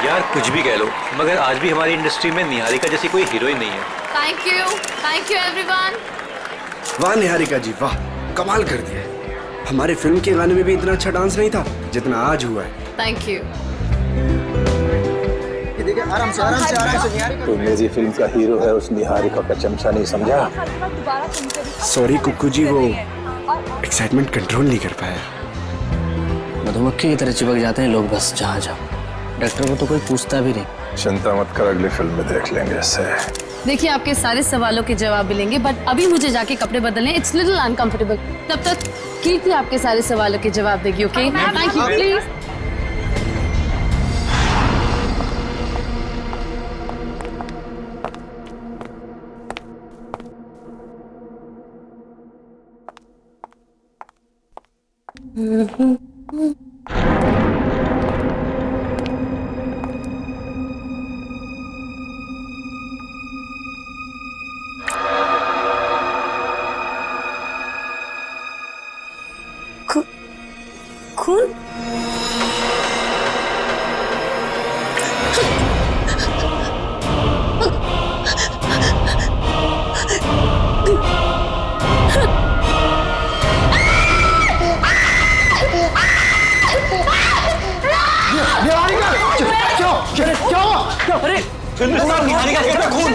यार कुछ भी कह लो, मगर आज भी हमारी इंडस्ट्री में निहारिका जैसी कोई हीरोइन नहीं है। Thank you everyone. वाह निहारिका जी वाह, कमाल कर दिया। हमारे फिल्म के गाने में भी इतना अच्छा डांस नहीं था जितना आज हुआ है। Thank you. देखिए आराम से निहारिका। तो मेरी फिल्म का हीरो है, उस निहारिका का चमचा नहीं समझा। सॉरी कुक्कू जी, वो एक्साइटमेंट कंट्रोल नहीं कर पाया। मधुमक्खी की तरह चिपक जाते हैं लोग बस जहाँ जाओ। डॉक्टर को तो कोई पूछता भी नहीं। चिंता मत कर, अगली फिल्म में देख लेंगे ऐसे। देखिए आपके सारे सवालों के जवाब मिलेंगे, बट अभी मुझे जाके कपड़े बदलने, इट्स लिटिल अनकंफर्टेबल। तब तक कीर्ति आपके सारे सवालों के जवाब देगी। Okay thank you please. खून? निहारिका का खून।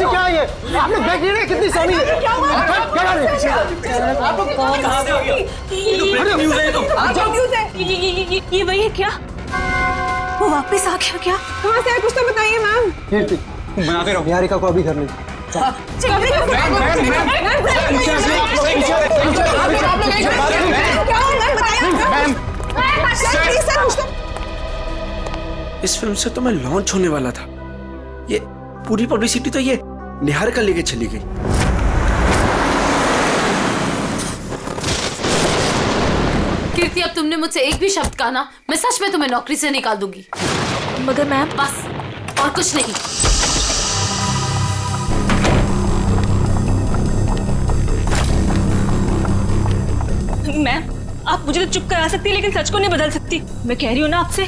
क्या है ये? आप लोग देख रहे हैं कितनी सोनी है। ये वही है क्या? वो वापस आ गया क्या? कहाँ से आया कुछ तो बताइए मैम। बनाते रहो। निहारिका को अभी घर ले। इस फिल्म से तो मैं लॉन्च होने वाला था, ये पूरी पब्लिसिटी तो ये निहारिका लेके चली गई। कीर्ति अब तुमने मुझसे एक भी शब्द कहा ना, मैं सच में तुम्हें नौकरी से निकाल दूंगी। मगर मैम बस और कुछ नहीं। मैम आप मुझे तो चुप करा सकती है, लेकिन सच को नहीं बदल सकती। मैं कह रही हूँ ना आपसे,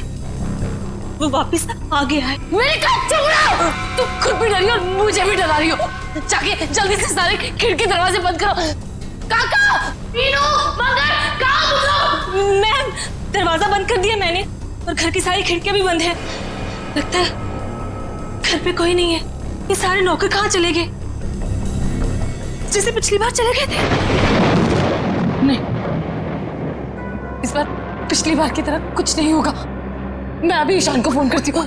वो वापस आ गया है। मेरे कान चुप रहो। तुम खुद भी डरी और मुझे भी डरा रही हो। जाके जल्दी से सारे खिड़की दरवाजे बंद करो। काका, मीनू, मगर, कहाँ तुम लोग? मैम दरवाजा बंद कर दिया मैंने, और घर की सारी खिड़कियां भी बंद है। लगता है घर पे कोई नहीं है। ये सारे नौकर कहाँ चले गए? जैसे पिछली बार चले गए थे। नहीं, इस बार पिछली बार की तरह कुछ नहीं होगा। मैं अभी ईशान को फोन करती हूँ।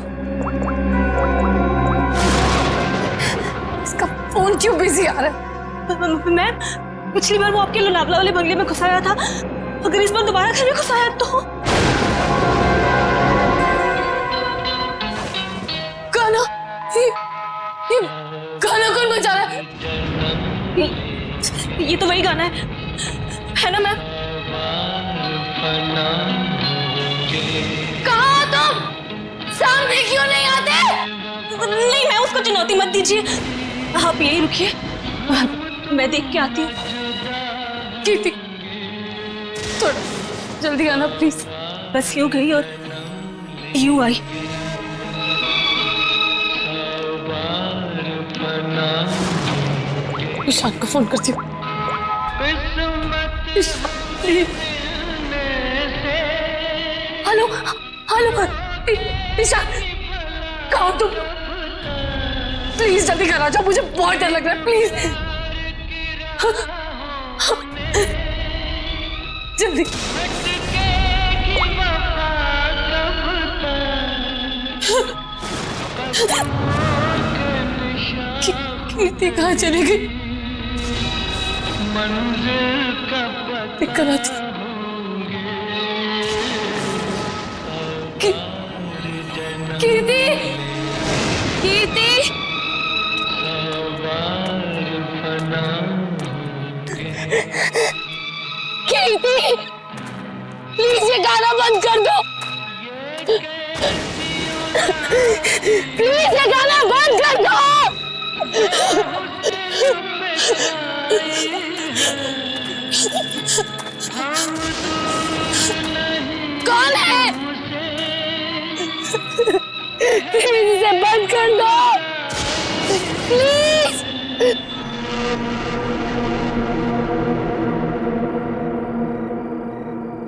इसका फोन क्यों बिजी आ रहा है? मैम पिछली बार वो आपके लोनावला वाले बंगले में घुस आया था, अगर इस बार दोबारा घर में घुस आया तो? गाना, ये गाना कौन बजा रहा है? ये तो वही गाना है ना मैम? कहाँ तुम? सामने क्यों नहीं आते? नहीं मैं उसको चुनौती मत दीजिए, आप यही रुकिए, मैं देख के आती हूँ। कीर्ति थोड़ा जल्दी आना प्लीज। बस यूं गई और यूं आई। ईशान को फोन करती हूँ। हेलो हेलो ईशान, कहाँ हो तुम? प्लीज जल्दी घर आ जाओ, मुझे बहुत डर लग रहा है। प्लीज जल्दी। कीर्ति कहाँ चली गई? पिक कराती। कीर्ति, कीर्ति, कीर्ति, प्लीज ये गाना बंद कर दो। प्लीज ये गाना बंद कर दो। कौन है? कर दो प्लीज।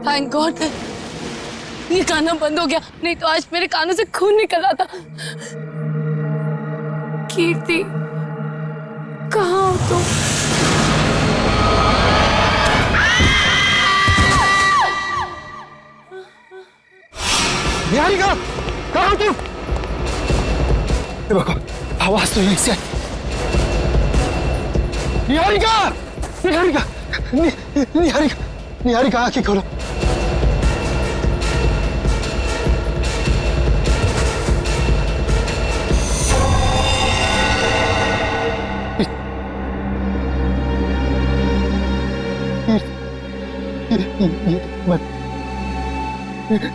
थैंक गॉड ये गाना बंद हो गया, नहीं तो आज मेरे कानों से खून निकल रहा था। कीर्ति कहाँ हो तुम? निहारिका, कहाँ हो तुम? देखो, आवाज तो यहीं से आई। निहारिका, निहारिका, निहारिका, निहारिका, आंखें खोलो।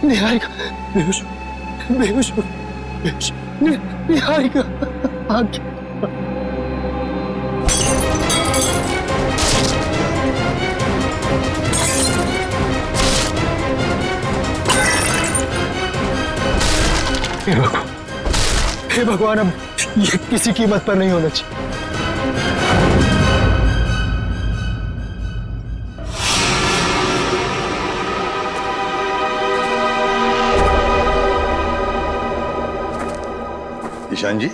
निहारिका बेहोश बेहोश बेहोश। निहारिका आंखें हे भगवान, अब ये किसी कीमत पर नहीं होना चाहिए। ईशान जी,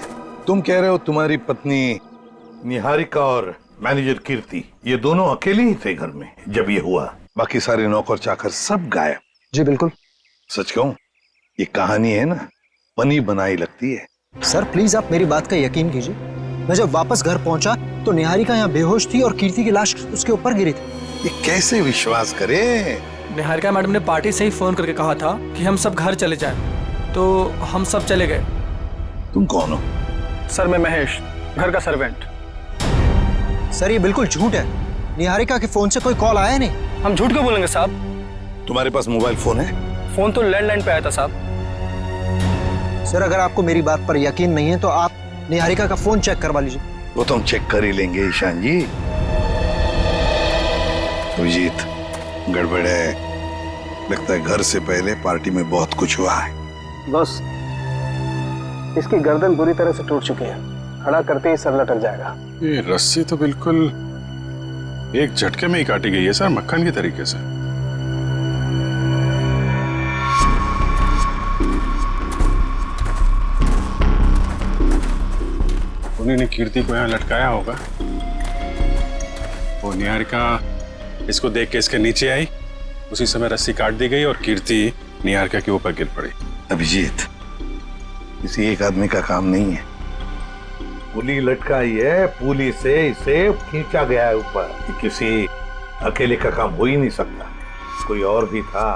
तुम कह रहे हो तुम्हारी पत्नी निहारिका और मैनेजर कीर्ति ये दोनों अकेले ही थे घर में जब ये हुआ, बाकी सारे नौकर चाकर सब गायब? जी बिल्कुल। सच कहूं, ये कहानी है ना, बनी बनाई लगती है। सर प्लीज आप मेरी बात का यकीन कीजिए। मैं जब वापस घर पहुंचा तो निहारिका यहाँ बेहोश थी और कीर्ति की लाश उसके ऊपर गिरी थी। ये कैसे विश्वास करें? निहारिका मैडम ने पार्टी से ही फोन करके कहा था कि हम सब घर चले जाएं, तो हम सब चले गए। तुम कौन हो? सर मैं महेश, घर का सर्वेंट। सर ये बिल्कुल झूठ है, निहारिका के फोन से कोई कॉल आया नहीं। हम झूठ क्यों बोलेंगे साहब? तुम्हारे पास मोबाइल फोन है? फोन तो लैंडलाइन पे आया था साहब। सर अगर आपको मेरी बात पर यकीन नहीं है तो आप निहारिका का फोन चेक करवा लीजिए। वो तो हम चेक कर ही लेंगे ईशान जी। अभिजीत, गड़बड़ है, लगता है घर से पहले पार्टी में बहुत कुछ हुआ है। बस इसकी गर्दन बुरी तरह से टूट चुकी है, खड़ा करते ही सर लटक जाएगा। ये रस्सी तो बिल्कुल एक झटके में ही काटी गई है सर, मक्खन के तरीके से। उन्हीं ने कीर्ति को यहाँ लटकाया होगा। वो निहारिका इसको देख के इसके नीचे आई, उसी समय रस्सी काट दी गई और कीर्ति निहारिका के ऊपर गिर पड़ी। अभिजीत, किसी एक आदमी का काम नहीं है। पुली लटकाई है, पुली से इसे खींचा गया है ऊपर। ये किसी अकेले का काम हो ही नहीं सकता, कोई और भी था।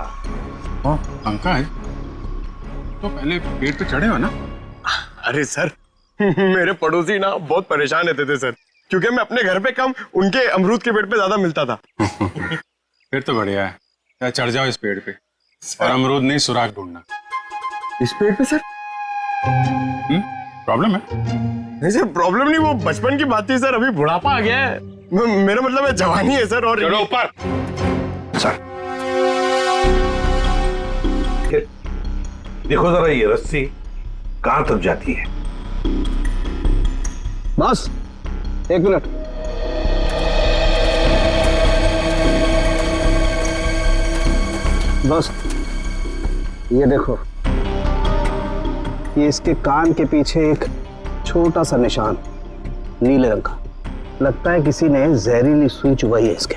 पंकज, तो पहले पेड़ पे चढ़े हो ना? अरे सर मेरे पड़ोसी ना बहुत परेशान रहते थे सर, क्योंकि मैं अपने घर पे कम उनके अमरूद के पेड़ पे ज्यादा मिलता था। फिर तो बढ़िया है, या चढ़ जाओ इस पेड़ पे और अमरूद नहीं सुराग ढूंढना। इस पेड़ पे सर प्रॉब्लम है? नहीं सर प्रॉब्लम नहीं, वो बचपन की बात थी सर, अभी बुढ़ापा आ गया है। मेरा मतलब है जवानी है सर। और चलो ऊपर। सर देखो जरा ये रस्सी कहां तक जाती है। बस एक मिनट। बस ये देखो, ये इसके कान के पीछे एक छोटा सा निशान नीले रंग का, लगता है किसी ने जहरीली सुई चुभाई है इसके।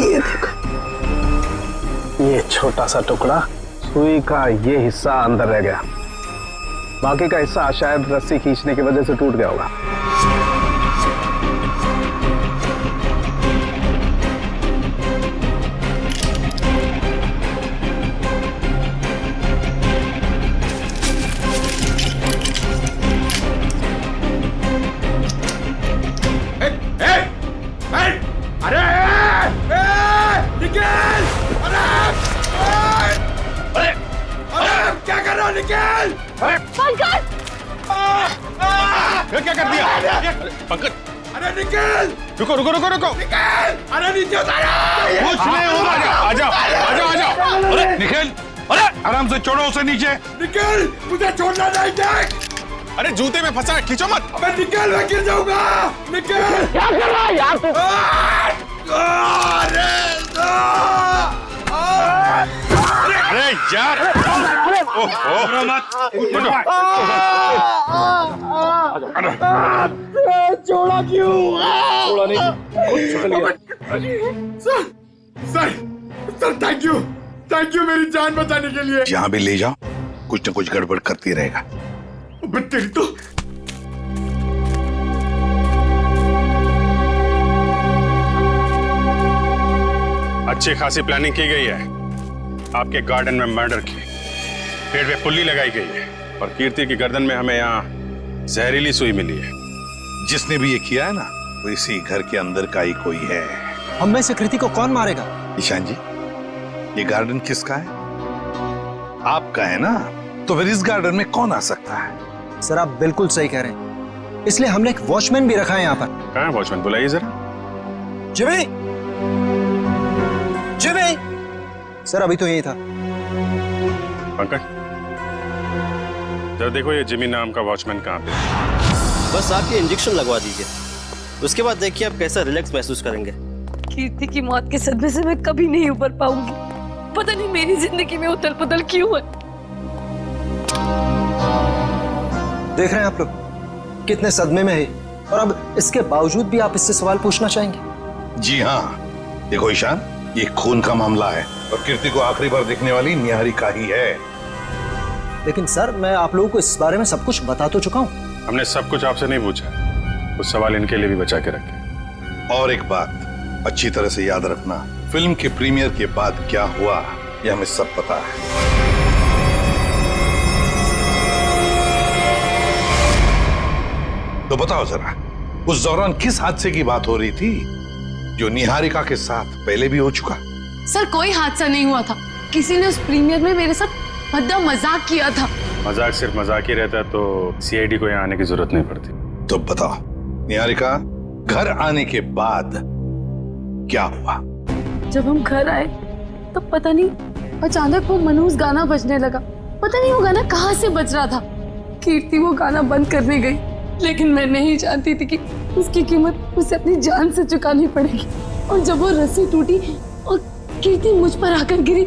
ये देखो, ये छोटा सा टुकड़ा, सुई का ये हिस्सा अंदर रह गया, बाकी का हिस्सा शायद रस्सी खींचने की वजह से टूट गया होगा। क्या कर रहा हो? निकल! पंकज! ये क्या कर दिया? पंकज, अरे निकल! रुको रुको रुको रुको। निकल! अरे नीचे उतारो! कुछ नहीं होगा। आ जाओ आ जाओ आ जाओ। अरे निकल! अरे आराम से छोड़ो उसे नीचे। निकल! मुझे छोड़ना नहीं, देख! अरे जूते में फंसा है, खींचो मत। अबे निकल, मैं गिर जाऊंगा। निकल! क्या कर रहा है यार तू? अरे यार, ओहो मत। छोड़ा क्यों? छोड़ा नहीं। सर थैंक यू मेरी जान बचाने के लिए। जहाँ भी ले जाओ कुछ न कुछ गड़बड़ करती रहेगा। तेरी तो अच्छी खासी प्लानिंग की गई है। आपके गार्डन में मर्डर की, पेड़ पे पुल्ली लगाई गई है और कीर्ति की गर्दन में हमें यहाँ जहरीली सुई मिली है। जिसने भी ये किया है ना, वो इसी घर के अंदर का ही कोई है। हम में से कृति को कौन मारेगा? ईशान जी, ये गार्डन किसका है? आपका है ना, तो फिर इस गार्डन में कौन आ सकता है? सर आप बिल्कुल सही कह रहे हैं, इसलिए हमने एक वॉचमैन भी रखा है यहाँ पर। कहाँ है वॉचमैन? बुलाइए जरा। Jimmy, Jimmy. सर अभी तो यही था। पंकज, जरा देखो ये जिमी नाम का वॉचमैन कहाँ पे? बस आप ये इंजेक्शन लगवा दीजिए, उसके बाद देखिए आप कैसा रिलैक्स महसूस करेंगे। कीर्ति की मौत के सदमे से मैं कभी नहीं उबर पाऊंगी। पता नहीं मेरी जिंदगी में उथल पुथल क्यों है। देख रहे हैं आप लोग कितने सदमे में है, और अब इसके बावजूद भी आप इससे सवाल पूछना चाहेंगे? जी हाँ, देखो ईशान, ये खून का मामला है और कीर्ति को आखिरी बार देखने वाली निहारिका ही है। लेकिन सर मैं आप लोगों को इस बारे में सब कुछ बता तो चुका हूँ। हमने सब कुछ आपसे नहीं पूछा, कुछ सवाल इनके लिए भी बचा के रखे। और एक बात अच्छी तरह से याद रखना, फिल्म के प्रीमियर के बाद क्या हुआ ये हमें सब पता है। तो बताओ जरा, उस दौरान किस हादसे की बात हो रही थी जो निहारिका के साथ पहले भी हो चुका? सर कोई हादसा नहीं हुआ था, किसी ने उस प्रीमियर में मेरे साथ भद्दा मजाक किया था। मजाक सिर्फ मजाक ही रहता तो सीआईडी को यहाँ आने की जरूरत नहीं पड़ती। तो बताओ निहारिका, घर आने के बाद क्या हुआ? जब हम घर आए तो पता नहीं अचानक वो मनूस गाना बजने लगा। पता नहीं वो गाना कहाँ से बज रहा था। कीर्ति वो गाना बंद करने गई, लेकिन मैं नहीं जानती थी कि उसकी कीमत उसे अपनी जान से चुकानी पड़ेगी। और जब वो रस्सी टूटी और कीर्ति मुझ पर आकर गिरी,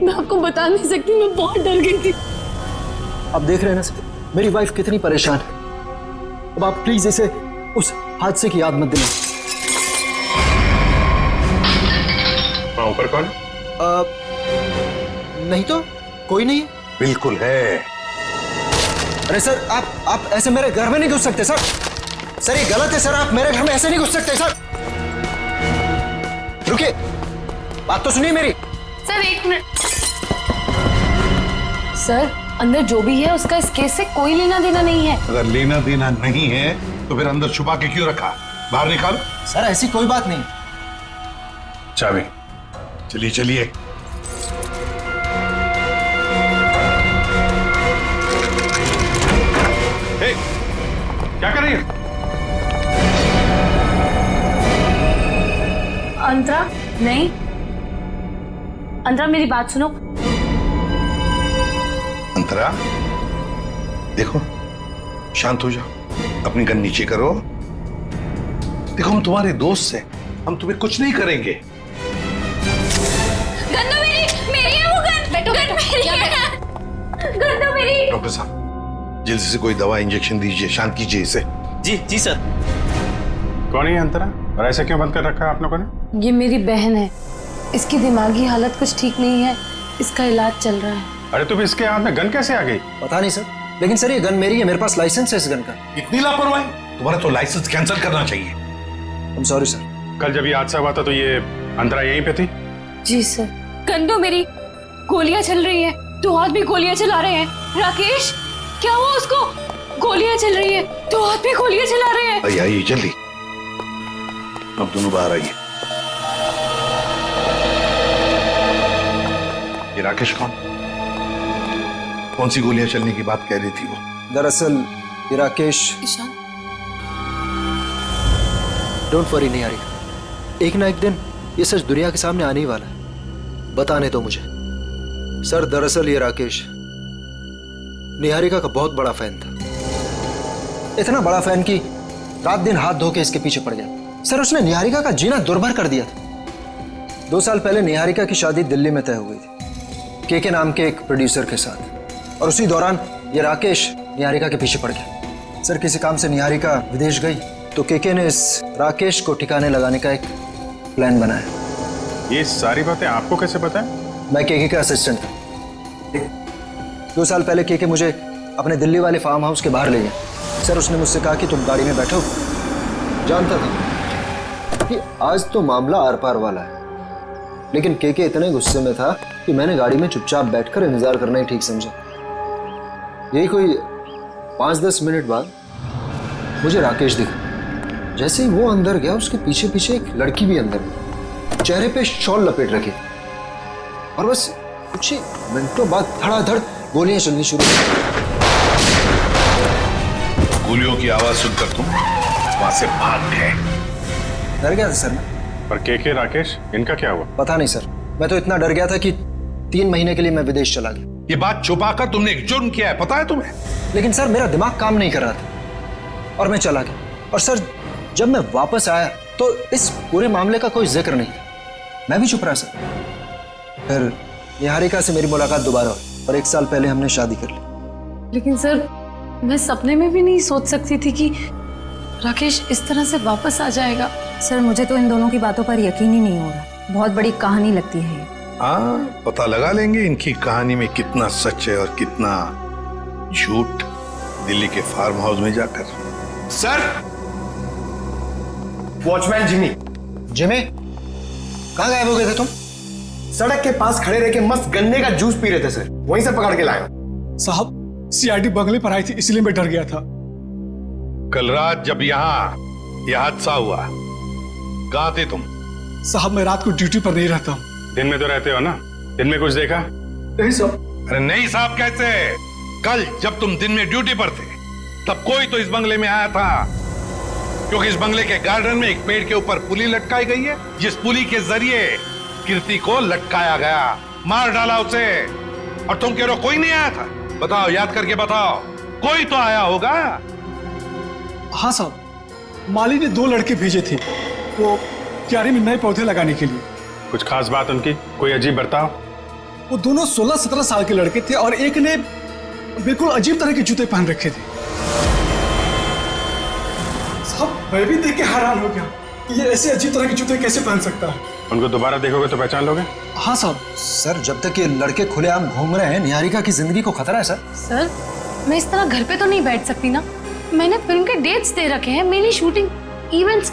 मैं आपको बता नहीं सकती, मैं बहुत डर गई थी। अब देख रहे हैं ना सर, मेरी वाइफ कितनी परेशान है। अब आप प्लीज इसे उस हादसे की याद मत दिलाएं। ऊपर कौन? नहीं तो कोई नहीं है। बिल्कुल है। अरे सर आप ऐसे मेरे घर में नहीं घुस सकते सर। सर ये गलत है सर, आप मेरे घर में ऐसे नहीं घुस सकते सर। रुकिए, बात तो सुनिए मेरी। सर एक मिनट। सर अंदर जो भी है उसका इस केस से कोई लेना देना नहीं है। अगर लेना देना नहीं है तो फिर अंदर छुपा के क्यों रखा? बाहर निकालो। सर ऐसी कोई बात नहीं। चाबी। चलिए चलिए। क्या कर रही है? अंतरा नहीं, अंतरा मेरी बात सुनो। अंतरा देखो, शांत हो जाओ, अपनी गन नीचे करो। देखो हम तुम्हारे दोस्त हैं, हम तुम्हें कुछ नहीं करेंगे। गन तो मेरी है वो गन। गन मेरी है। गन तो मेरी। डॉक्टर साहब जल्दी से कोई दवा इंजेक्शन दीजिए, शांत कीजिए इसे। जी जी सर। कौन है अंतरा और ऐसे क्यों बंद कर रखा है आप लोगों ने? ये मेरी बहन है, इसकी दिमागी हालत कुछ ठीक नहीं है, इसका इलाज चल रहा है। अरे तो इसके हाथ में गन कैसे आ गई? पता नहीं सर, लेकिन सर ये गन मेरी है, मेरे पास लाइसेंस है इस गन का। इतनी लापरवाही? तुम्हारा तो लाइसेंस कैंसिल करना चाहिए। I'm sorry sir. कल जब ये हादसा हुआ था तो ये अंतरा यहीं पे थी? जी सर। गन तो मेरी, गोलियां चल रही है, दो हाथ भी गोलियां चला रहे हैं। राकेश क्या हुआ उसको? गोलियां चल रही है, दो हाथ भी गोलियां चला रहे हैं। आइए आइए जल्दी, अब दोनों बाहर आइए। ये राकेश कौन सी गोलियां चलने की बात कह रही थी वो? दरअसल ये राकेश। ईशान, डोंट वरी निहारिका, एक ना एक दिन ये सच दुनिया के सामने आने ही वाला है। बताने दो मुझे। सर दरअसल ये राकेश निहारिका का बहुत बड़ा फैन था, इतना बड़ा फैन कि रात दिन हाथ धो के इसके पीछे पड़ गया। सर उसने निहारिका का जीना दुर्भर कर दिया था। 2 साल पहले निहारिका की शादी दिल्ली में तय हो गई थी के नाम के एक प्रोड्यूसर के साथ, और उसी दौरान ये राकेश निहारिका के पीछे पड़ गया। सर किसी काम से निहारिका विदेश गई तो के ने इस राकेश को ठिकाने लगाने का एक प्लान बनाया। ये सारी बातें आपको कैसे पता है? मैं के का असिस्टेंट था। 2 साल पहले के मुझे अपने दिल्ली वाले फार्म हाउस के बाहर ले गया। सर उसने मुझसे कहा कि तुम गाड़ी में बैठो। जानता था कि आज तो मामला आर पार वाला है, लेकिन के इतने गुस्से में था कि मैंने गाड़ी में चुपचाप बैठकर इंतजार करना ही ठीक समझा। यही कोई 5-10 मिनट बाद मुझे राकेश दिखा। जैसे ही वो अंदर गया उसके पीछे पीछे एक लड़की भी अंदर गई, चेहरे पे शॉल लपेट रखी, और बस कुछ ही मिनटों बाद धड़ाधड़ गोलियां चलनी शुरू हुई। गोलियों की आवाज सुनकर तुम वहां से भाग गए। डर गया था सर मैं। पर के राकेश, इनका क्या हुआ? पता नहीं सर, मैं तो इतना डर गया था कि 3 महीने के लिए मैं विदेश चला गया। ये बात छुपाकर तुमने एक जुर्म किया है, पता है तुम्हें? लेकिन सर मेरा दिमाग काम नहीं कर रहा था और मैं चला गया। और सर जब मैं वापस आया तो इस पूरे मामले का कोई जिक्र नहीं था। मैं भी चुप रहा सर। फिर निहारिका से मेरी मुलाकात दोबारा हुई और 1 साल पहले हमने शादी कर ली। लेकिन सर मैं सपने में भी नहीं सोच सकती थी कि राकेश इस तरह से वापस आ जाएगा। सर मुझे तो इन दोनों की बातों पर यकीन ही नहीं हो रहा। बहुत बड़ी कहानी लगती है। हाँ, पता लगा लेंगे इनकी कहानी में कितना सच है और कितना झूठ दिल्ली के फार्म हाउस में जाकर। Sir, watchman Jimmy. जिमी, कहाँ गायब हो गए थे तुम? सड़क के पास खड़े रह के मस्त गन्ने का जूस पी रहे थे सर, वहीं से पकड़ के लाया। साहब सीआईडी बंगले पर आई थी, इसलिए मैं डर गया था। कल रात जब यहाँ यह हादसा हुआ, कहाँ थे तुम? साहब मैं रात को ड्यूटी पर नहीं रहता हूँ। दिन में तो रहते हो ना? दिन में कुछ देखा? नहीं साहब। अरे नहीं साहब कैसे? कल जब तुम दिन में ड्यूटी पर थे तब कोई तो इस बंगले में आया था, क्योंकि इस बंगले के गार्डन में एक पेड़ के ऊपर पुली लटकाई गई है, जिस पुली के जरिए कीर्ति को लटकाया गया, मार डाला उसे। और तुम कह रहे हो कोई नहीं आया था? बताओ, याद करके बताओ, कोई तो आया होगा। हाँ साहब, माली ने 2 लड़के भेजे थे वो क्यारी में नए पौधे लगाने के लिए। कुछ खास बात उनकी? कोई अजीब बर्ताव? वो दोनों 16-17 साल के लड़के थे और एक ने बिल्कुल अजीब तरह के जूते पहन रखे थे। साहब मैं भी देख के हैरान हो गया कि ये ऐसे अजीब तरह के जूते कैसे पहन सकता है। उनको दोबारा देखोगे तो पहचान लोगे? हाँ साहब। सर जब तक ये लड़के खुलेआम घूम रहे हैं, निहारिका की जिंदगी को खतरा है सर। सर मैं इस तरह घर पे तो नहीं बैठ सकती ना। मैंने फिल्म के डेट्स दे रखे हैं, मेरी शूटिंग, इवेंट्स।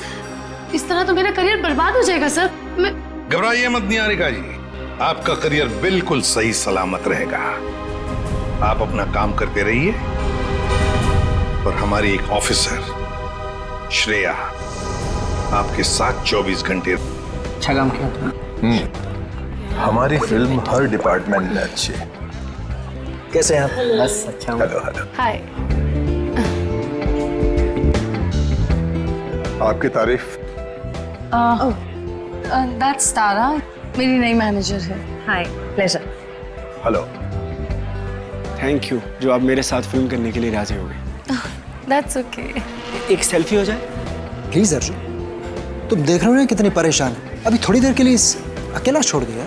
इस तरह तो मेरा करियर बर्बाद हो जाएगा सर। मैं घबराइए मत निहारिका जी, आपका करियर बिल्कुल सही सलामत रहेगा। आप अपना काम करते रहिए और हमारी एक ऑफिसर श्रेया आपके साथ 24 घंटे। अच्छा काम किया तुमने। हमारी फिल्म हर डिपार्टमेंट में अच्छी है। कैसे हैं आप? बस अच्छा हूँ। Hello hello. हाय। आपकी तारीफ। दैट्स तारा, मेरी नई मैनेजर है। Hi, pleasure. Hello. Thank you जो आप मेरे साथ फिल्म करने के लिए राजी हो गए। That's okay. एक सेल्फी हो जाए प्लीज अर्जुन, तुम देख रहे हो ना कितनी परेशान है। अभी थोड़ी देर के लिए अकेला छोड़ दिया।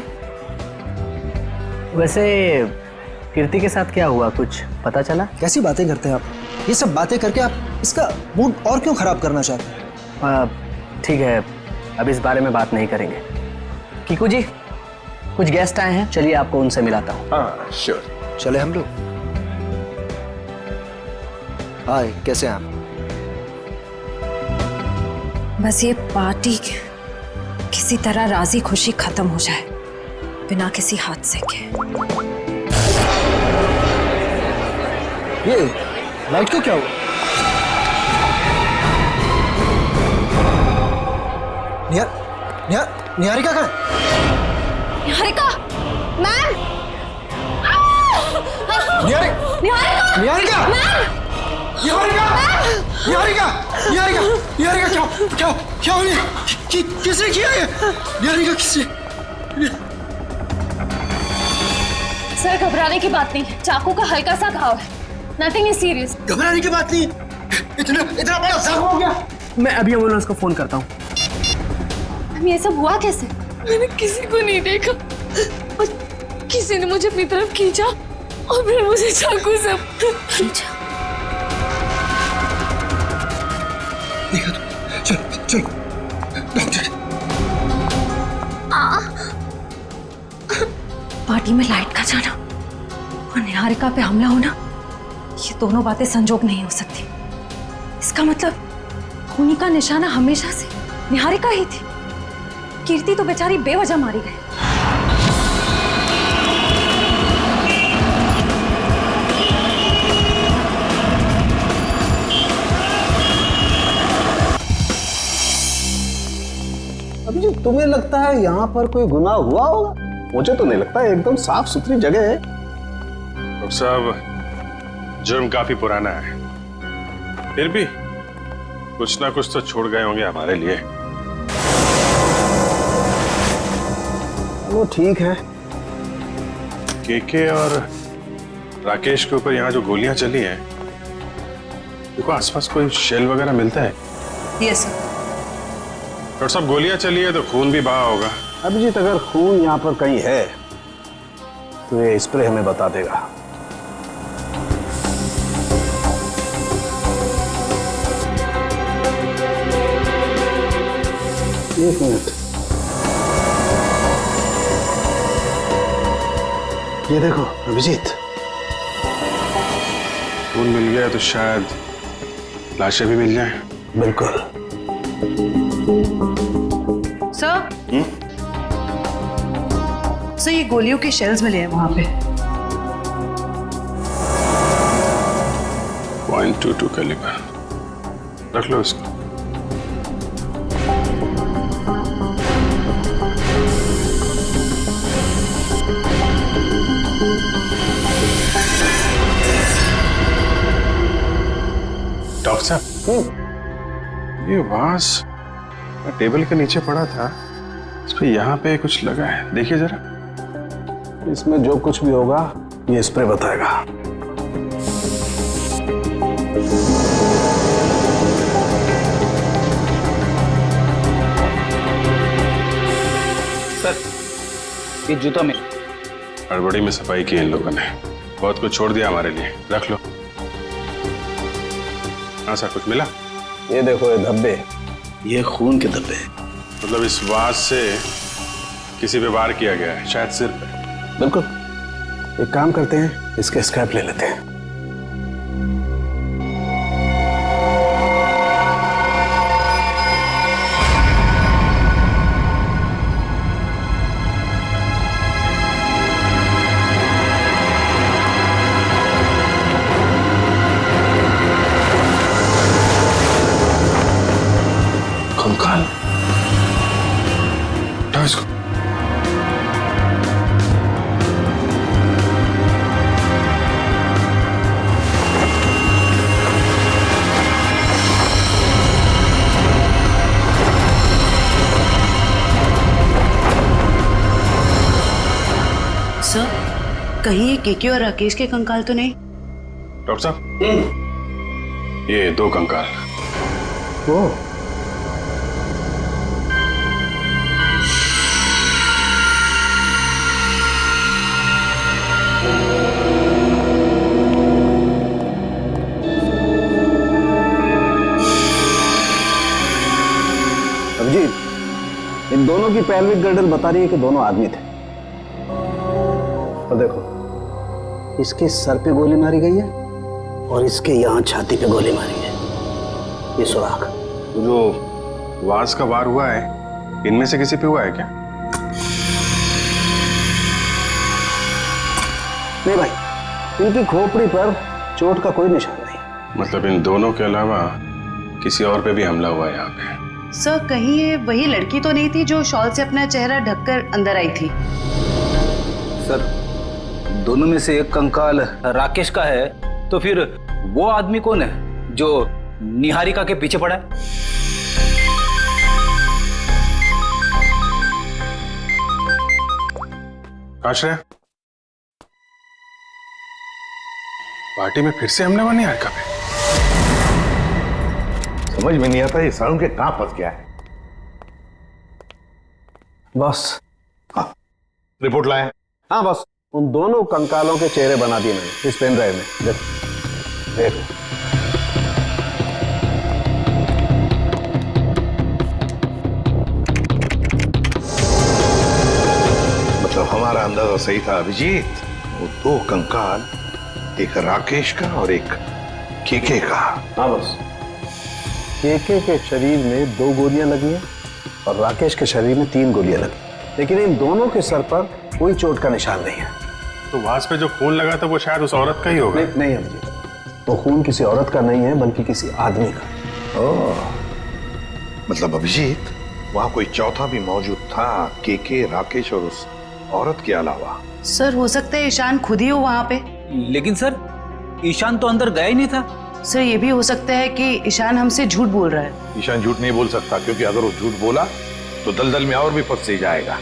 वैसे कीर्ति के साथ क्या हुआ, कुछ पता चला? कैसी बातें करते हैं आप? ये सब बातें करके आप इसका मूड और क्यों खराब करना चाहते हैं? ठीक है, अब इस बारे में बात नहीं करेंगे। कीकू जी, कुछ गेस्ट आए हैं, चलिए आपको उनसे मिलाता हूँ। हाँ श्योर। चले हम लोग। हाय, कैसे हैं आप? बस ये पार्टी किसी तरह राजी खुशी खत्म हो जाए, बिना किसी हादसे के। ये लाइट को क्या हुआ? निहारिका कहाँ है? निहारिका, मैम! निहारिका! निहारिका! निहारिका! मैम! क्या हो रही है? किसने किया ये? निहारिका किसने? सर घबराने की बात नहीं, चाकू का हल्का सा घाव है, नथिंग इज सीरियस। घबराने की बात नहीं, इतना बड़ा जख्म हो गया। मैं अभी एम्बुलेंस को फोन करता हूँ। ये सब हुआ कैसे? मैंने किसी को नहीं देखा और किसी ने मुझे अपनी तरफ खींचा और फिर मुझे चाकू से खींचा। देखा तो, चल डॉक्टर। पार्टी में लाइट का जाना और निहारिका पे हमला होना, ये दोनों बातें संजोग नहीं हो सकती। इसका मतलब खूनी का निशाना हमेशा से निहारिका ही थी। कीर्ति तो बेचारी बेवजह मारी गई। अभी तुम्हें लगता है यहाँ पर कोई गुनाह हुआ होगा? मुझे तो नहीं लगता, एकदम साफ सुथरी जगह है। डॉक्टर साहब, जुर्म काफी पुराना है, फिर भी कुछ ना कुछ तो छोड़ गए होंगे हमारे लिए। वो ठीक है। केके और राकेश के ऊपर यहाँ जो गोलियां चली हैं, देखो आसपास कोई शेल वगैरह मिलता है? Yes sir. डॉक्टर साहब, गोलियां चली है तो खून भी बहा होगा। अभिजीत, अगर खून यहाँ पर कहीं है तो ये स्प्रे हमें बता देगा। एक मिनट, ये देखो अभिजीत, खून मिल गया तो शायद लाशें भी मिल जाएं। बिल्कुल। सर, सर ये गोलियों के शेल्स मिले हैं वहां पे। .22 कैलिबर, रख लो इसको। डॉक्टर साहब, ये वास टेबल के नीचे पड़ा था, इस पे यहाँ पे कुछ लगा है, देखिए जरा। इसमें जो कुछ भी होगा ये स्प्रे बताएगा। सर, ये जूता में हड़बड़ी में सफाई की इन लोगों ने, बहुत कुछ छोड़ दिया हमारे लिए, रख लो। हाँ सर, कुछ मिला? ये देखो, ये धब्बे, ये खून के धब्बे। मतलब इस वास से किसी पे वार किया गया है, शायद सिर पे। बिल्कुल। एक काम करते हैं, इसके स्क्रैप ले लेते हैं। कंकाल, उठाओ इसको। सर, कहीं ये केके और राकेश के कंकाल तो नहीं? डॉक्टर साहब, ये 2 कंकाल। ओ, अभिजीत, इन दोनों की पेल्विक गर्डल बता रही है कि दोनों आदमी थे। और देखो, इसके सर पे गोली मारी गई है और इसके यहाँ छाती पे गोली मारी है। ये सुराख जो वास का वार हुआ है, इनमें से किसी पे हुआ है क्या? नहीं भाई, इनकी खोपड़ी पर चोट का कोई निशान नहीं। मतलब इन दोनों के अलावा किसी और पे भी हमला हुआ है यहाँ पे? सर, कहीं ये वही लड़की तो नहीं थी जो शॉल से अपना चेहरा ढककर अंदर आई थी? सर, दोनों में से एक कंकाल राकेश का है, तो फिर वो आदमी कौन है? जो निहारिका के पीछे पड़ा है? आश्रय, पार्टी में फिर से हमने वो निहारिका पे। समझ में नहीं आता ये सारुण के कहां फंस गया है। बस। हाँ, रिपोर्ट लाए? हाँ बस, उन दोनों कंकालों के चेहरे बना दिए मैंने इस पेन ड्राइव में। देख मतलब हमारा अंदाजा सही था अभिजीत। वो दो कंकाल, एक राकेश का और एक केके का। हाँ बस, केके के शरीर में 2 गोलियां लगी हैं और राकेश के शरीर में 3 गोलियां लगी, लेकिन इन दोनों के सर पर कोई चोट का निशान नहीं है। तो वास पे जो खून लगा था वो शायद उस औरत का ही होगा। नहीं अभिजीत, वो खून किसी औरत का नहीं है बल्कि किसी आदमी का। ओह, मतलब अभिजीत वहां कोई चौथा भी मौजूद था, केके, राकेश और उस औरत के अलावा। सर हो सकता है ईशान खुद ही हो वहाँ पे। लेकिन सर, ईशान तो अंदर गया ही नहीं था। सर ये भी हो सकता है कि ईशान हमसे झूठ बोल रहा है। ईशान झूठ नहीं बोल सकता, क्योंकि अगर वो झूठ बोला तो दलदल में और भी फंस से जाएगा।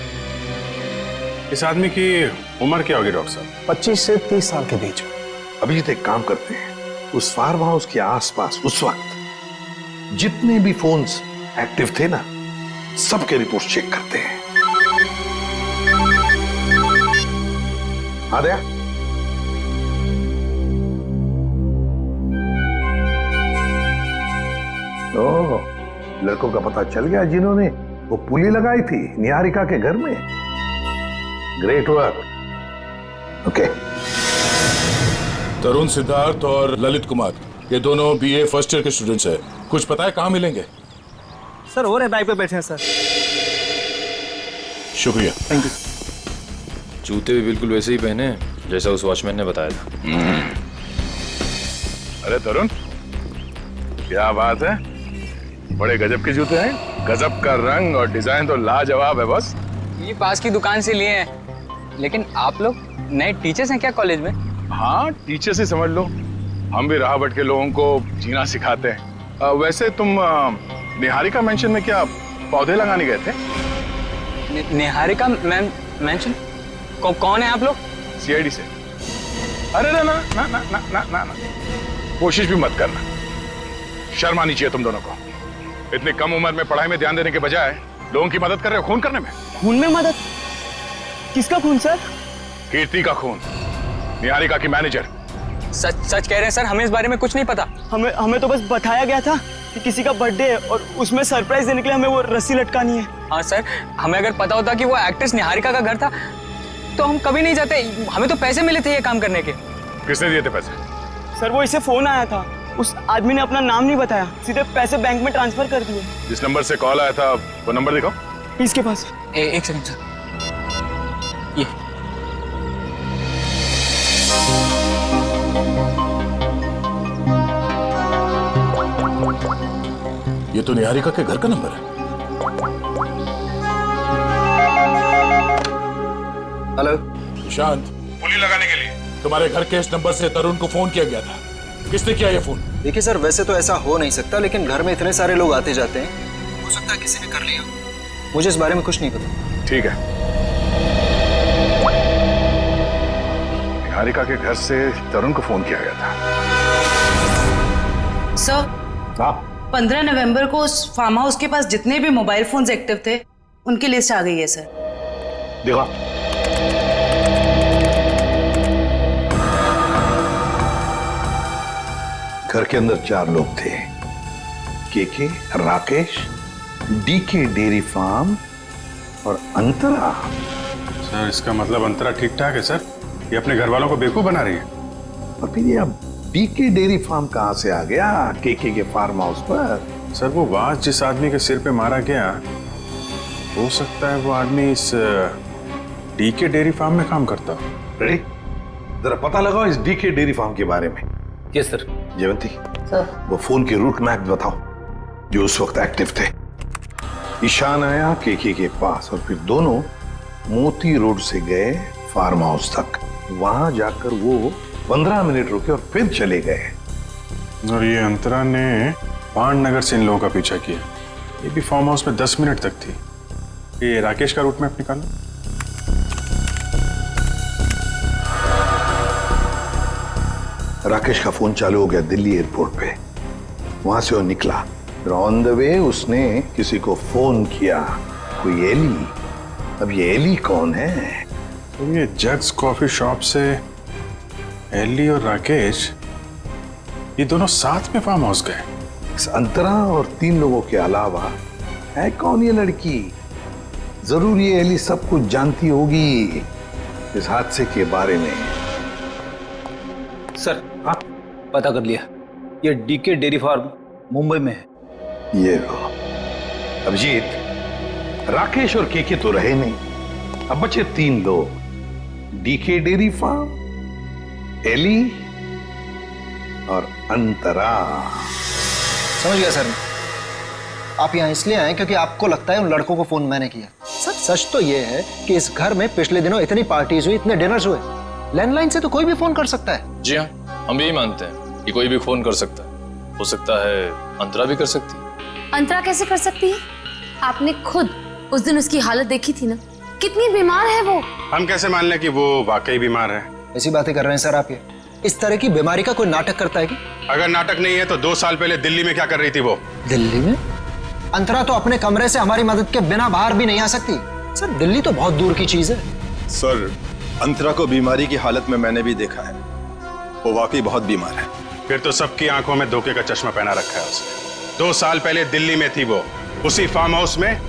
इस आदमी की उम्र क्या होगी डॉक्टर साहब? 25 से 30 साल के बीच में। अभिजीत एक काम करते हैं, उस फार्म हाउस के आसपास उस वक्त जितने भी फोन्स एक्टिव थे ना, सबके रिपोर्ट चेक करते हैं। आ गया? ओह, लड़कों का पता चल गया जिन्होंने वो पुली लगाई थी निहारिका के घर में। Great work. ओके। तरुण, सिद्धार्थ और ललित कुमार, ये दोनों बीए फर्स्ट ईयर के स्टूडेंट्स हैं। कुछ पता है कहाँ मिलेंगे? सर हो रहे बाइक पे बैठे हैं सर। शुक्रिया। Thank you. जूते भी बिल्कुल वैसे ही पहने जैसा उस वॉचमैन ने बताया था। अरे तरुण, क्या बात है, बड़े गजब के जूते हैं। गजब का रंग और डिजाइन तो लाजवाब है बस। ये पास की दुकान से लिए हैं। लेकिन आप लोग नए टीचर्स हैं क्या कॉलेज में? हाँ, टीचर्स ही समझ लो। हम भी राह भटके के लोगों को जीना सिखाते हैं। वैसे तुम निहारिका मेंशन में क्या पौधे लगाने गए थे? निहारिका मेंशन? कौन है आप लोग? सीआईडी से। अरे ना ना ना ना ना ना ना, ना। कोशिश भी मत करना, शर्म आनी चाहिए तुम दोनों को। इतनी कम उम्र में पढ़ाई में ध्यान देने के बजाय लोगों की मदद कर रहे हो खून करने में। खून में मदद? किसका खून सर? कीर्ति का खून, निहारिका की मैनेजर। सच कह रहे हैं सर, हमें इस बारे में कुछ नहीं पता। हमें तो बस बताया गया था कि किसी का बर्थडे है और उसमें सरप्राइज देने के लिए हमें वो रस्सी लटकानी है। हाँ सर, हमें अगर पता होता कि वो एक्ट्रेस निहारिका का घर था तो हम कभी नहीं जाते। हमें तो पैसे मिले थे ये काम करने के। किसने दिए थे पैसे? सर वो इसे फोन आया था, उस आदमी ने अपना नाम नहीं बताया, सीधे पैसे बैंक में ट्रांसफर कर दिए। जिस नंबर से कॉल आया था वो नंबर दिखाओ। इसके पास। एक सेकंड सर, ये ये तो निहारिका के घर का नंबर है। हेलो शांत, पुली लगाने के लिए तुम्हारे घर के इस नंबर से तरुण को फोन किया गया था। किसने किया ये फोन? देखिए सर, वैसे तो ऐसा हो नहीं सकता, लेकिन घर में इतने सारे लोग आते जाते हैं, हो सकता है किसी ने कर लिया। मुझे इस बारे में कुछ नहीं पता। ठीक है, निहारिका के घर से तरुण को फोन किया गया था। सर, 15 नवंबर को उस फार्म हाउस के पास जितने भी मोबाइल फोन्स एक्टिव थे उनकी लिस्ट आ गई है सर। देखो, घर के अंदर 4 लोग थे, KK, Rakesh, DK dairy farm और अंतरा। सर इसका मतलब अंतरा ठीक ठाक है सर? ये अपने घर वालों को बेवकूफ बना रही है। और फिर ये अब डीके डेयरी फार्म कहां से आ गया केके के फार्म हाउस पर? सर वो वास जिस आदमी के सिर पे मारा गया, हो सकता है वो आदमी इस डीके डेयरी फार्म में काम करता हो। रेडी, जरा पता लगाओ इस डीके डेयरी फार्म के बारे में। Yes sir. जयवंती, सर वो फोन के रूट मैप बताओ जो उस वक्त एक्टिव थे। ईशान आया केके के पास और फिर दोनों मोती रोड से गए फार्म हाउस तक। वहां जाकर वो 15 मिनट रुके और फिर चले गए। और ये अंतरा ने पान नगर से इन लोगों का पीछा किया। ये भी फार्म हाउस में 10 मिनट तक थी। ये राकेश का रूट मैप निकालो। राकेश का फोन चालू हो गया दिल्ली एयरपोर्ट पे। वहां से वो निकला, फिर ऑन द वे उसने किसी को फोन किया, कोई एली। अब ये एली कौन है? तो ये जग्स कॉफी शॉप से एली और राकेश ये दोनों साथ में फार्म हाउस गए। इस अंतरा और 3 लोगों के अलावा है कौन ये लड़की? जरूर ये एली सब कुछ जानती होगी इस हादसे के बारे में। सर हाँ पता कर लिया, ये डीके डेयरी फार्म मुंबई में है। ये लो अभिजीत, राकेश और केके तो रहे नहीं, अब बचे 3 लोग, डीके डेयरी फार्म, एली और अंतरा। समझ गया सर। आप यहाँ इसलिए आए क्योंकि आपको लगता है उन लड़कों को फोन मैंने किया। सच तो ये है कि इस घर में पिछले दिनों इतनी पार्टीज हुई, इतने डिनर्स हुए, लैंडलाइन से तो कोई भी फोन कर सकता है। जी हाँ, हम यही मानते हैं कि कोई भी फोन कर सकता है। हो सकता है अंतरा भी कर सकती है। अंतरा कैसे कर सकती है? आपने खुद उस दिन उसकी हालत देखी थी ना, कितनी बीमार है वो। हम कैसे मान लें कि वो वाकई बीमार है? ऐसी बातें कर रहे हैं सर आप। ये इस तरह की बीमारी का कोई नाटक करता है कि? अगर नाटक नहीं है तो 2 साल पहले दिल्ली में क्या कर रही थी वो? दिल्ली में? अंतरा तो अपने कमरे से हमारी मदद के बिना बाहर भी नहीं आ सकती। सर दिल्ली तो बहुत दूर की चीज है। सर अंतरा को बीमारी की हालत में मैंने भी देखा है, वो वाकई बहुत बीमार है। फिर तो सबकी आंखों में धोखे का चश्मा पहना रखा है उसने। 2 साल पहले दिल्ली में थी वो, उसी फार्म हाउस में,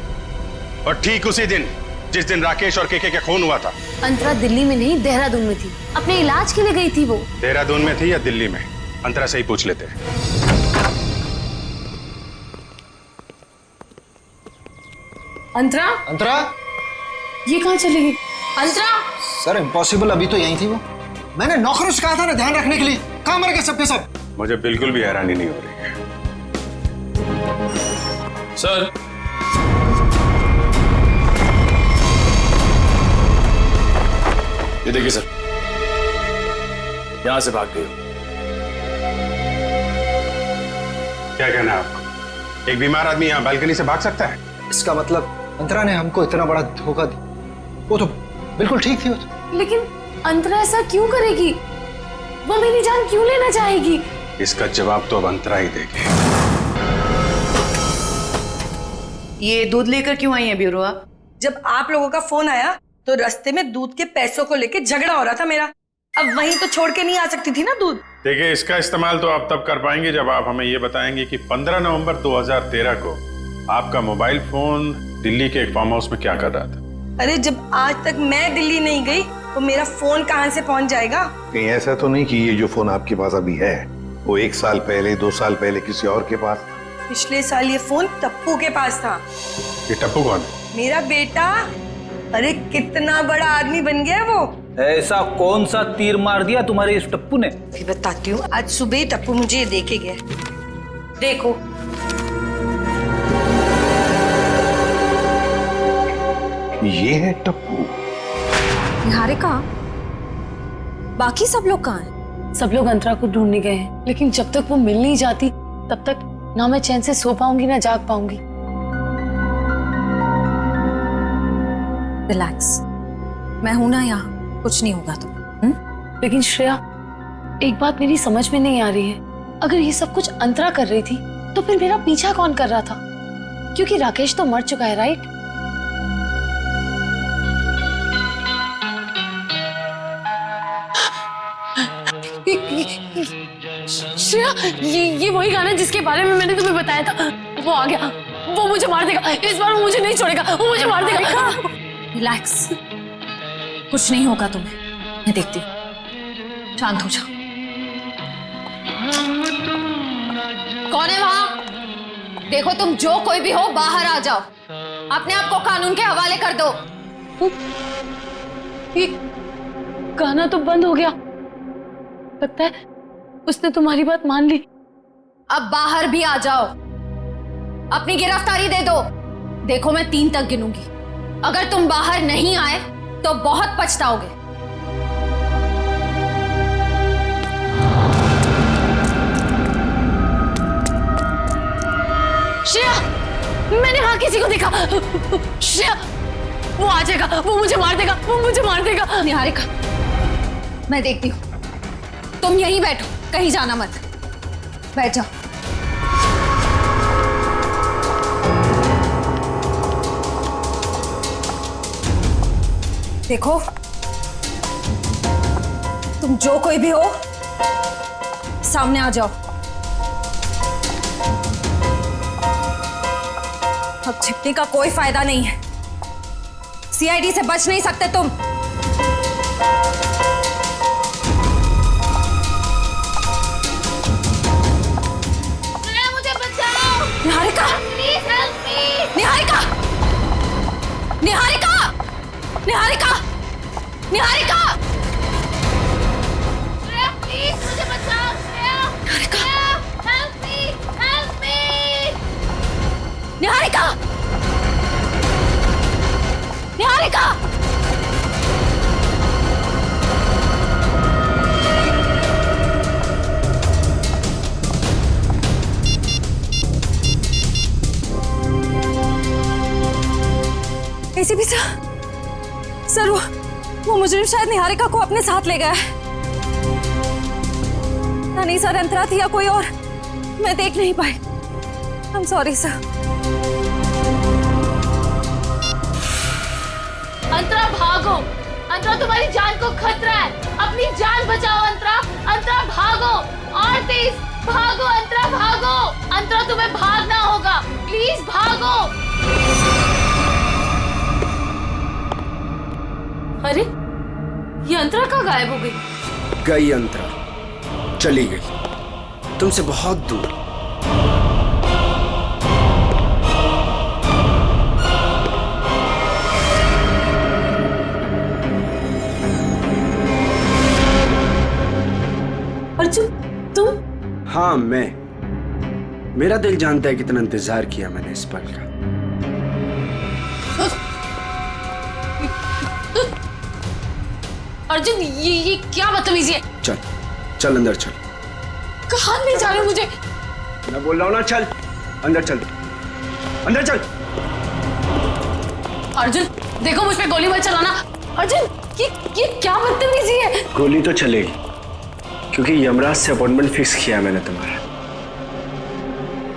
और ठीक उसी दिन जिस दिन राकेश और केके का खून हुआ था। अंतरा दिल्ली में नहीं, देहरादून में थी, अपने इलाज के लिए गई थी वो। देहरादून में थी या दिल्ली में? अंतरा से ही पूछ लेते हैं। अंतरा? अंतरा? ये कहाँ चली गई? अंतरा? सर इम्पॉसिबल, अभी तो यही थी वो। मैंने नौकरों से कहा था ना ध्यान रखने के लिए, कहाँ मर गए सबके सब? मुझे बिल्कुल भी हैरानी नहीं हो रही है। सर ये देखिए सर, यहां से भाग गई। क्या कहना है आपको? एक बीमार आदमी यहाँ बालकनी से भाग सकता है? इसका मतलब अंतरा ने हमको इतना बड़ा धोखा दिया। वो तो बिल्कुल ठीक थी वो तो। लेकिन अंतरा ऐसा क्यों करेगी? वो मेरी जान क्यों लेना चाहेगी? इसका जवाब तो अब अंतरा ही देगी। ये दूध लेकर क्यों आई है ब्यूरो? आप जब आप लोगों का फोन आया तो रास्ते में दूध के पैसों को लेके झगड़ा हो रहा था मेरा। अब वहीं तो छोड़ के नहीं आ सकती थी ना दूध। देखिए, इसका इस्तेमाल तो आप तब कर पाएंगे जब आप हमें ये बताएंगे कि 15 नवंबर 2013 को आपका मोबाइल फोन दिल्ली के एक फार्म हाउस में क्या कर रहा था। अरे जब आज तक मैं दिल्ली नहीं गई तो मेरा फोन कहाँ से पहुँच जाएगा? कहीं ऐसा तो नहीं कि ये जो फोन आपके पास अभी है वो 1 साल पहले 2 साल पहले किसी और के पास? पिछले साल ये फोन टप्पू के पास था। ये टप्पू कौन है? मेरा बेटा। अरे कितना बड़ा आदमी बन गया वो। ऐसा कौन सा तीर मार दिया तुम्हारे इस टप्पू ने? भी बताती हूँ। आज सुबह टप्पू मुझे ये देके गया। देखो ये है टप्पू। निहारिका, बाकी सब लोग कहाँ हैं? सब लोग अंतरा को ढूंढने गए हैं, लेकिन जब तक वो मिल नहीं जाती तब तक ना मैं चैन से सो पाऊंगी ना जाग पाऊंगी। रिलैक्स, मैं हूं ना यहाँ, कुछ नहीं होगा तो। लेकिन श्रेया, एक बात मेरी समझ में नहीं आ रही है, अगर ये सब कुछ अंतरा कर रही थी तो फिर मेरा पीछा कौन कर रहा था? क्योंकि राकेश तो मर चुका है, राइट? श्रेया, ये वही गाना जिसके बारे में मैंने तुम्हें बताया था, वो आ गया। वो मुझे मार देगा, इस बार वो मुझे नहीं छोड़ेगा, वो मुझे मार देगा। रिलैक्स, कुछ नहीं होगा तुम्हें, मैं देखती हूँ, शांत हो जाओ। कौन है वहां? देखो तुम जो कोई भी हो बाहर आ जाओ, अपने आप को कानून के हवाले कर दो। ये गाना तो बंद हो गया, लगता है उसने तुम्हारी बात मान ली। अब बाहर भी आ जाओ, अपनी गिरफ्तारी दे दो। देखो मैं 3 तक गिनूंगी, अगर तुम बाहर नहीं आए तो बहुत पछताओगे। श्रेया, मैंने वहां किसी को देखा। श्रेया, वो आ जाएगा, वो मुझे मार देगा, वो मुझे मार देगा। निहारिका, मैं देखती हूँ। तुम यहीं बैठो, कहीं जाना मत। बैठ जाओ। देखो, तुम जो कोई भी हो, सामने आ जाओ। अब छिपने का कोई फायदा नहीं है। सीआईडी से बच नहीं सकते तुम। मुझे बचाओ। Niharika, please help me. Niharika, Niharika, Niharika, Niharika, Shreya please मुझे बचाओ। Shreya, help me, help me. Niharika, Niharika. ACP sir, वो मुजरिम शायद निहारिका को अपने साथ ले गया है। नहीं सर, अंतरा थी या कोई और, मैं देख नहीं पाई। I am sorry sir. Antara भागो, अंतरा तुम्हारी जान को खतरा है, अपनी जान बचाओ अंतरा। अंतरा भागो, और तेज भागो अंतरा, भागो। अंतरा तुम्हें भागना होगा, प्लीज भागो। अरे ये अंतरा कहाँ गायब हो गई? गई अंतरा, चली गई तुमसे बहुत दूर। अर्जुन, तुम? हाँ, मैं। मेरा दिल जानता है कितना इंतजार किया मैंने इस पल का। अर्जुन, ये क्या बदतमीजी है? चल चल अंदर चल। कहाँ ले जा रहे हो मुझे? मैं बोल रहा हूँ ना, चल अंदर चल, अंदर चल। अर्जुन देखो, मुझ पे गोली मत चलाना। अर्जुन, ये क्या बदतमीजी है? गोली तो चलेगी, क्योंकि यमराज से अपॉइंटमेंट फिक्स किया मैंने तुम्हारा।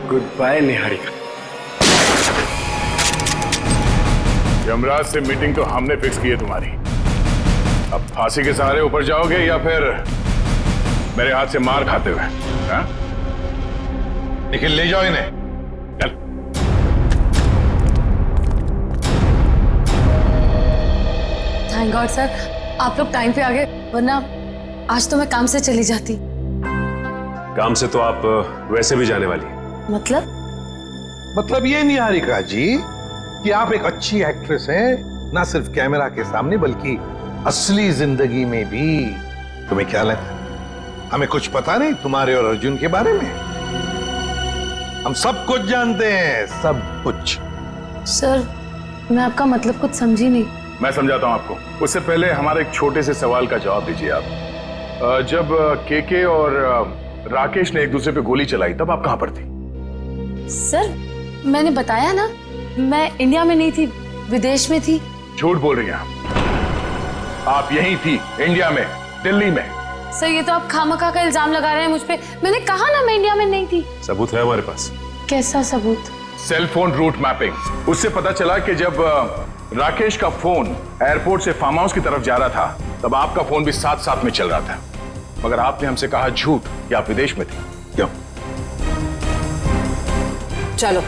Good bye Niharika. यमराज से मीटिंग तो हमने फिक्स की है तुम्हारी। अब फांसी के सहारे ऊपर जाओगे या फिर मेरे हाथ से मार खाते हुए? हाँ? निखिल, ले जाओ इन्हें। चल। थैंक गॉड सर, आप लोग टाइम पे आ गए, वरना आज तो मैं काम से चली जाती। काम से तो आप वैसे भी जाने वाली। मतलब ये निहारिका जी कि आप एक अच्छी एक्ट्रेस हैं, ना सिर्फ कैमरा के सामने बल्कि असली जिंदगी में भी। तुम्हें क्या लगता है हमें कुछ पता नहीं तुम्हारे और अर्जुन के बारे में? हम सब कुछ जानते हैं, सब कुछ। सर, मैं आपका मतलब कुछ समझी नहीं। मैं समझाता हूं आपको। उससे पहले हमारे एक छोटे से सवाल का जवाब दीजिए आप। जब केके और राकेश ने एक दूसरे पे गोली चलाई, तब आप कहां पर थी? सर, मैंने बताया ना, मैं इंडिया में नहीं थी, विदेश में थी। झूठ बोल रही हैं आप यहीं थी, इंडिया में, दिल्ली में। सर, ये तो आप खामखा का इल्जाम लगा रहे हैं मुझ पे। मैंने कहा ना मैं इंडिया में नहीं थी। सबूत है हमारे पास। कैसा सबूत? Cell phone route mapping. उससे पता चला कि जब राकेश का फोन एयरपोर्ट से फार्म हाउस की तरफ जा रहा था, तब आपका फोन भी साथ साथ में चल रहा था। मगर आपने हमसे कहा झूठ कि आप विदेश में थे। क्यों? चलो।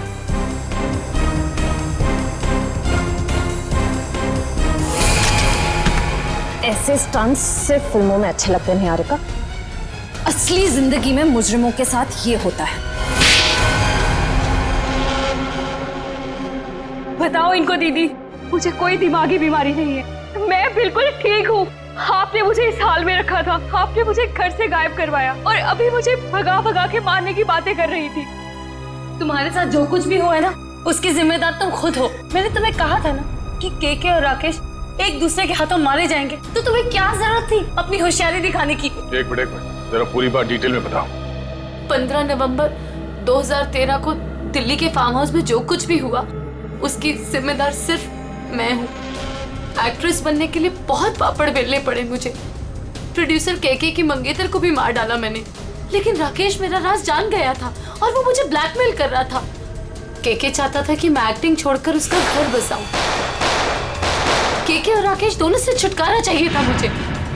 ऐसे स्टंट्स सिर्फ फिल्मों में अच्छे लगते हैं निहारिका। असली जिंदगी में मुजरिमों के साथ ये होता है। बताओ इनको दीदी, मुझे कोई दिमागी बीमारी नहीं है, मैं बिल्कुल ठीक हूँ। आपने मुझे इस हाल में रखा था, आपने मुझे घर से गायब करवाया और अभी मुझे भगा भगा के मारने की बातें कर रही थी। तुम्हारे साथ जो कुछ भी हुआ है ना, उसकी जिम्मेदार तुम खुद हो। मैंने तुम्हें कहा था ना कि केके और राकेश एक दूसरे के हाथों मारे जाएंगे, तो तुम्हें क्या जरूरत थी अपनी होशियारी दिखाने की? एक मिनट जरा पूरी बात डिटेल में बताओ। 15 नवंबर 2013 को दिल्ली के फार्म हाउस में जो कुछ भी हुआ उसकी जिम्मेदार सिर्फ मैं हूँ। एक्ट्रेस बनने के लिए बहुत पापड़ बेलने पड़े मुझे। प्रोड्यूसर केके की मंगेतर को भी मार डाला मैंने, लेकिन राकेश मेरा राज जान गया था और वो मुझे ब्लैकमेल कर रहा था। केके चाहता था कि मैं एक्टिंग छोड़कर उसका घर बसाऊं। केके और राकेश दोनों से छुटकारा चाहिए था मुझे,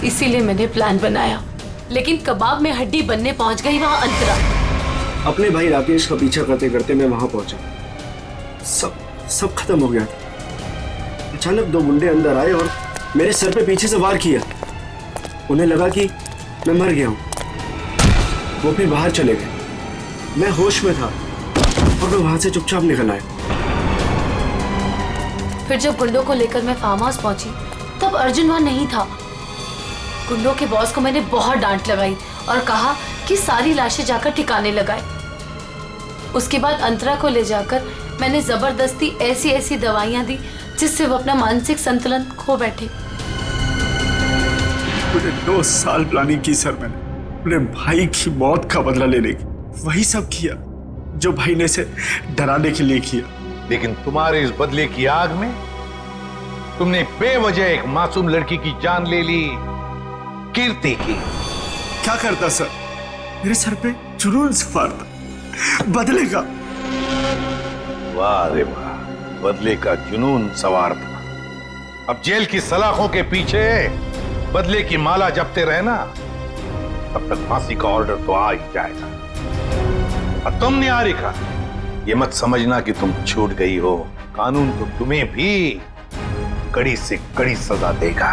इसीलिए मैंने प्लान बनाया। लेकिन कबाब में हड्डी बनने पहुंच गई वहां अंतरा। अपने भाई राकेश का पीछा करते करते मैं वहां पहुंचा। सब खत्म हो गया था। अचानक दो गुंडे अंदर आए और मेरे सर पे पीछे से वार किया। उन्हें लगा कि मैं मर गया हूं। वो फिर बाहर चले गए। मैं होश में था और मैं वहां से चुपचाप निकल आया। फिर जब गुंडों को लेकर मैं फार्म हाउस पहुंची तब अर्जुन वहां नहीं था। गुंडों के बॉस को मैंने बहुत डांट लगाई और कहा कि सारी लाशें जाकर ठिकाने लगाए। उसके बाद अंतरा को ले जाकर मैंने जबरदस्ती ऐसी दवाइयां दी जिससे वो अपना मानसिक संतुलन खो बैठे। मुझे 2 साल प्लानिंग की सर मैंने अपने भाई की मौत का बदला लेने की। वही सब किया जो भाई ने से डराने के लिए किया। लेकिन तुम्हारे इस बदले की आग में तुमने बेवजह एक मासूम लड़की की जान ले ली, कीर्ति की। क्या करता सर? मेरे सर पे जुनून सवार था बदले का। वाह रे वाह, बदले का जुनून सवार था। अब जेल की सलाखों के पीछे बदले की माला जपते रहना, तब तक फांसी का ऑर्डर तो आ ही जाएगा। और तुम निहारिका, ये मत समझना कि तुम छूट गई हो। कानून तो तुम्हें भी कड़ी से कड़ी सजा देगा।